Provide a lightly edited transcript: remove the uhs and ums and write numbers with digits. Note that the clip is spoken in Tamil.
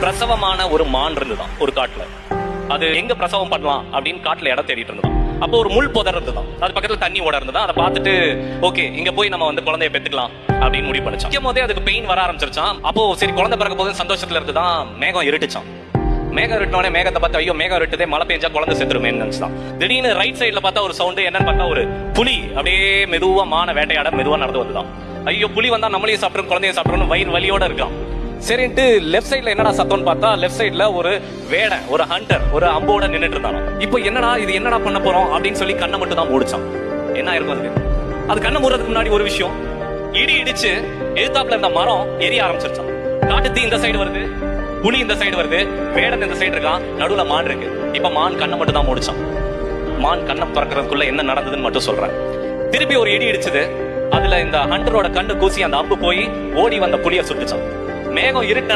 பிரசவமான ஒரு மான் இருந்துதான் ஒரு காட்டுல. அது எங்க பிரசவம் பண்ணலாம் அப்படின்னு காட்டுல இடம் தேடிட்டு இருந்தோம். அப்போ ஒரு முள் புதர் இருந்துதான், அது பக்கத்துல தண்ணி ஓட இருந்ததா. அதை பார்த்துட்டு ஓகே இங்க போய் நம்ம வந்து குழந்தைய பெத்துக்கலாம் அப்படின்னு முடிவு பண்ணிச்சான். முக்கியம் போதே அதுக்கு பெயின் வர ஆரம்பிச்சிருச்சான். அப்போ சரி குழந்தை பிறக்க போது சந்தோஷத்துல இருக்குதான். மேகம் இருட்டுச்சான். மேகம் இருட்டினோடனே மேகத்தை பார்த்து ஐயோ மேகம் இருட்டுதே, மழை பெஞ்சா குழந்தை செத்துருமேன்னு நினைச்சான். திடீர்னு ரைட் சைட்ல பார்த்தா ஒரு சவுண்டு. என்னன்னு பார்த்தா ஒரு புலி அப்படியே மெதுவா மான வேட்டையாட மெதுவா நடந்து வந்துதான். ஐயோ புலி வந்தா நம்மளையும் சாப்பிடும் குழந்தைய சாப்பிடணும் வயிறு வலியோட இருக்கான். சரின்ட்டு லெஃப்ட் சைட்ல என்னடா சத்தம்னு பார்த்தா லெஃப்ட் சைட்ல ஒரு வேடன், ஒரு ஹண்டர், ஒரு அம்போட நின்னுட்டு இருந்தானோ. இப்போ என்னடா இது என்னடா பண்ண போறோம் அப்படின்னு சொல்லி கண்ணை மட்டும் தான் மூடிச்சான். என்ன இருக்கும் அது கண்ணை மூடுறதுக்கு முன்னாடி ஒரு விஷயம், இடி இடிச்சு எதிர்த்தாப்புல இருந்த மரம் எரிய ஆரம்பிச்சிருச்சான். காட்டுத்தீ இந்த சைடு வருது, புலி இந்த சைடு வருது, வேடன் இந்த சைடு இருக்கான், நடுவுல மான் இருக்கு. இப்ப மான் கண்ணை மட்டும் தான் மூடிச்சான். மான் கண்ணை திறக்கிறதுக்குள்ள என்ன நடந்ததுன்னு மட்டும் சொல்றேன். திருப்பி ஒரு இடி இடிச்சது. அதுல இந்த ஹண்டரோட கண்ணு கூசி அந்த அம்பு போய் ஓடி வந்த புலிய சுட்டுச்சான். மேகம் இருட்ட